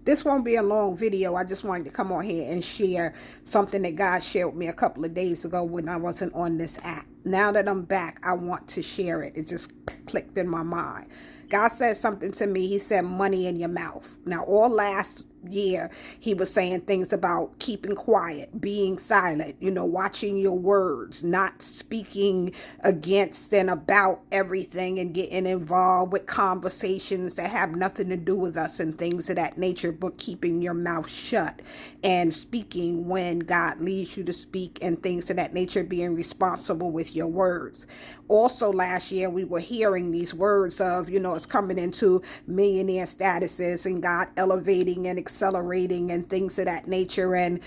This won't be a long video. I just wanted to come on here and share something that God shared with me a couple of days ago when I wasn't on this app. Now that I'm back, I want to share it. It just clicked in my mind. God said something to me. He said, money in your mouth. Now, all last year, he was saying things about keeping quiet, being silent, watching your words, not speaking against and about everything and getting involved with conversations that have nothing to do with us and things of that nature, but keeping your mouth shut and speaking when God leads you to speak and things of that nature, being responsible with your words. Also, last year, we were hearing these words of, it's coming into millionaire statuses and God elevating and accelerating and things of that nature, and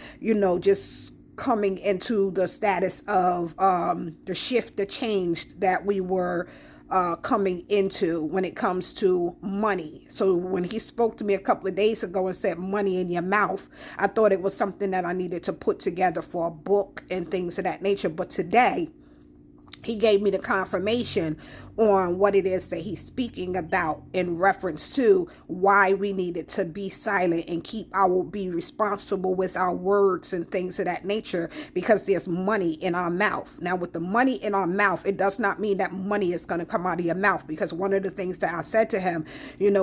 just coming into the status of the shift, the change that we were coming into when it comes to money. So when he spoke to me a couple of days ago and said money in your mouth, I thought it was something that I needed to put together for a book and things of that nature. But today he gave me the confirmation on what it is that he's speaking about in reference to why we needed to be silent and be responsible with our words and things of that nature, because there's money in our mouth. Now, with the money in our mouth, it does not mean that money is going to come out of your mouth, because one of the things that I said to him,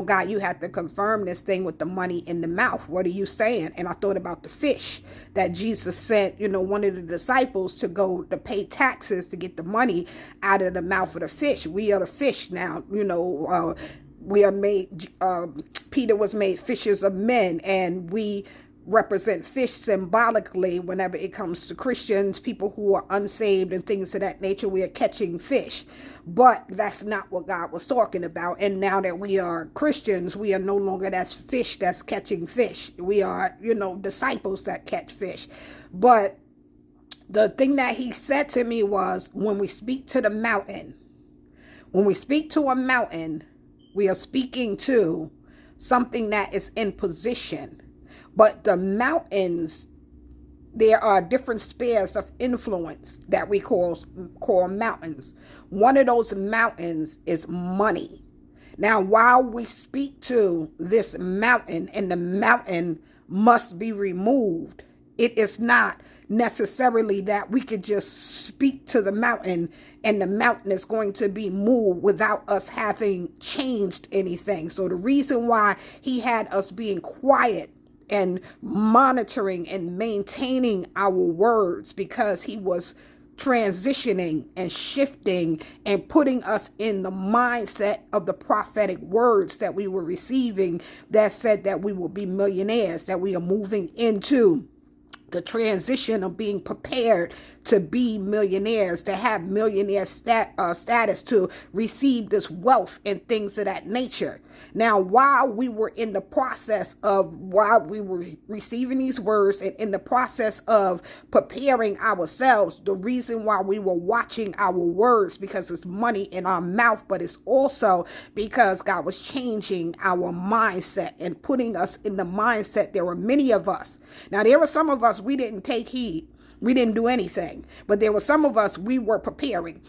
God, you have to confirm this thing with the money in the mouth. What are you saying? And I thought about the fish that Jesus sent, one of the disciples to go to pay taxes to get the money out of the mouth of the fish. We are the fish now, we are made, Peter was made fishers of men, and we represent fish symbolically whenever it comes to Christians, people who are unsaved and things of that nature. We are catching fish, but that's not what God was talking about. And now that we are Christians, we are no longer that fish that's catching fish. We are, disciples that catch fish. But the thing that he said to me was, when we speak to the mountain, when we speak to a mountain, we are speaking to something that is in position. But the mountains, there are different spheres of influence that we call mountains. One of those mountains is money. Now, while we speak to this mountain and the mountain must be removed, it is not necessarily that we could just speak to the mountain and the mountain is going to be moved without us having changed anything. So the reason why he had us being quiet and monitoring and maintaining our words, because he was transitioning and shifting and putting us in the mindset of the prophetic words that we were receiving that said that we will be millionaires, that we are moving into the transition of being prepared to be millionaires, to have millionaire status, to receive this wealth and things of that nature. Now, while we were receiving these words and in the process of preparing ourselves, the reason why we were watching our words, because it's money in our mouth, but it's also because God was changing our mindset and putting us in the mindset. There were many of us. Now, there were some of us, we didn't take heed. We didn't do anything. But there were some of us, we were preparing.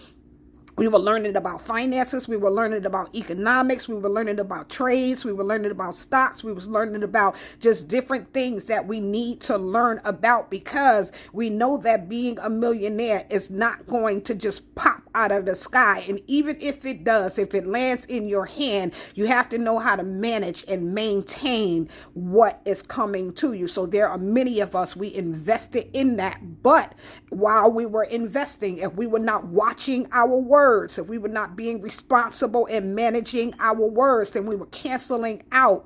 We were learning about finances. We were learning about economics. We were learning about trades. We were learning about stocks. We was learning about just different things that we need to learn about, because we know that being a millionaire is not going to just pop out of the sky. And even if it does, if it lands in your hand, you have to know how to manage and maintain what is coming to you. So there are many of us, we invested in that. But while we were investing, if we were not watching our words, if we were not being responsible and managing our words, then we were canceling out,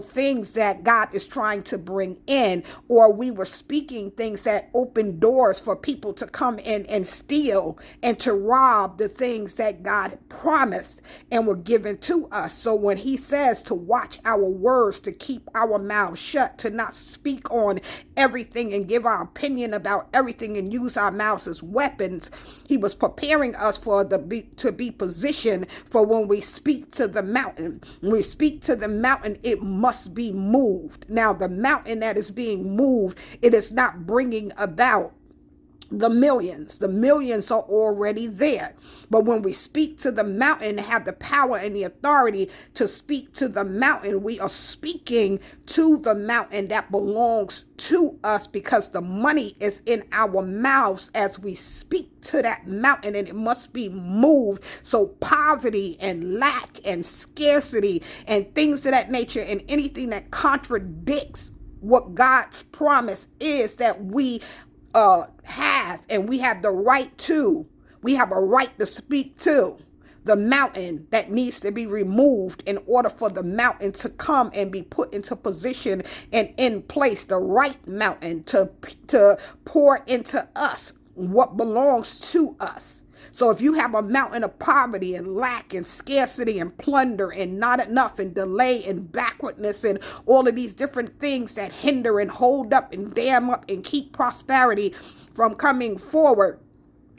things that God is trying to bring in, or we were speaking things that open doors for people to come in and steal and to rob the things that God promised and were given to us. So when he says to watch our words, to keep our mouths shut, to not speak on everything and give our opinion about everything and use our mouths as weapons, he was preparing us to be positioned for when we speak to the mountain. When we speak to the mountain, it must be moved. Now, the mountain that is being moved, it is not bringing about the millions are already there. But when we speak to the mountain, have the power and the authority to speak to the mountain, we are speaking to the mountain that belongs to us, because the money is in our mouths as we speak to that mountain, and it must be moved. So poverty and lack and scarcity and things of that nature, and anything that contradicts what God's promise is that we have, and we have the right to, we have a right to speak to the mountain that needs to be removed in order for the mountain to come and be put into position and in place, the right mountain to pour into us what belongs to us. So if you have a mountain of poverty and lack and scarcity and plunder and not enough and delay and backwardness and all of these different things that hinder and hold up and dam up and keep prosperity from coming forward,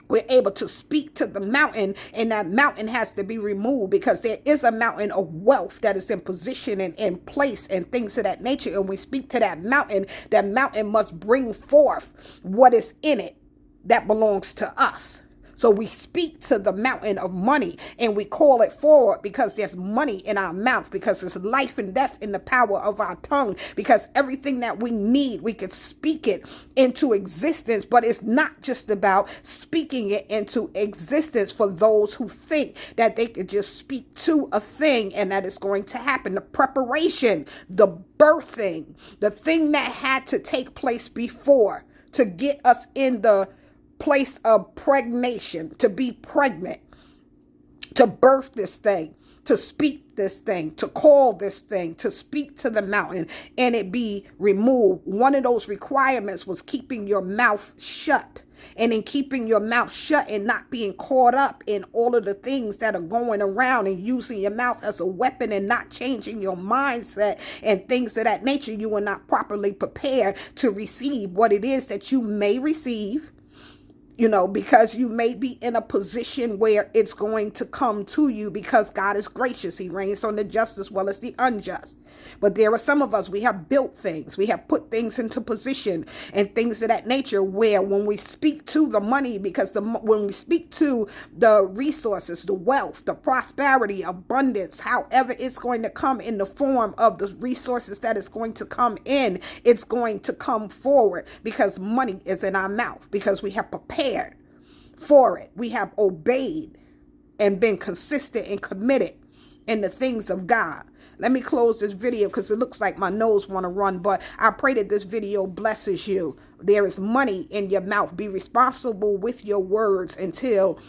we're able to speak to the mountain, and that mountain has to be removed, because there is a mountain of wealth that is in position and in place and things of that nature. And we speak to that mountain must bring forth what is in it that belongs to us. So we speak to the mountain of money and we call it forward, because there's money in our mouth, because there's life and death in the power of our tongue, because everything that we need, we can speak it into existence. But it's not just about speaking it into existence for those who think that they could just speak to a thing and that it's going to happen. The preparation, the birthing, the thing that had to take place before to get us in the place of pregnation, to be pregnant, to birth this thing, to speak this thing, to call this thing, to speak to the mountain and it be removed. One of those requirements was keeping your mouth shut. And in keeping your mouth shut and not being caught up in all of the things that are going around, and using your mouth as a weapon and not changing your mindset and things of that nature, you are not properly prepared to receive what it is that you may receive. Because you may be in a position where it's going to come to you, because God is gracious. He reigns on the just as well as the unjust. But there are some of us, we have built things. We have put things into position and things of that nature, where when we speak to the money, because when we speak to the resources, the wealth, the prosperity, abundance, however it's going to come in the form of the resources that is going to come in, it's going to come forward, because money is in our mouth, because we have prepared for it. We have obeyed and been consistent and committed in the things of God. Let me close this video because it looks like my nose want to run, but I pray that this video blesses you. There is money in your mouth. Be responsible with your words until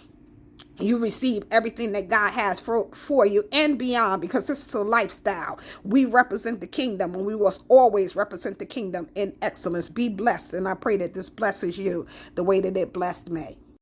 you receive everything that God has for you and beyond, because this is a lifestyle. We represent the kingdom, and we must always represent the kingdom in excellence. Be blessed, and I pray that this blesses you the way that it blessed me.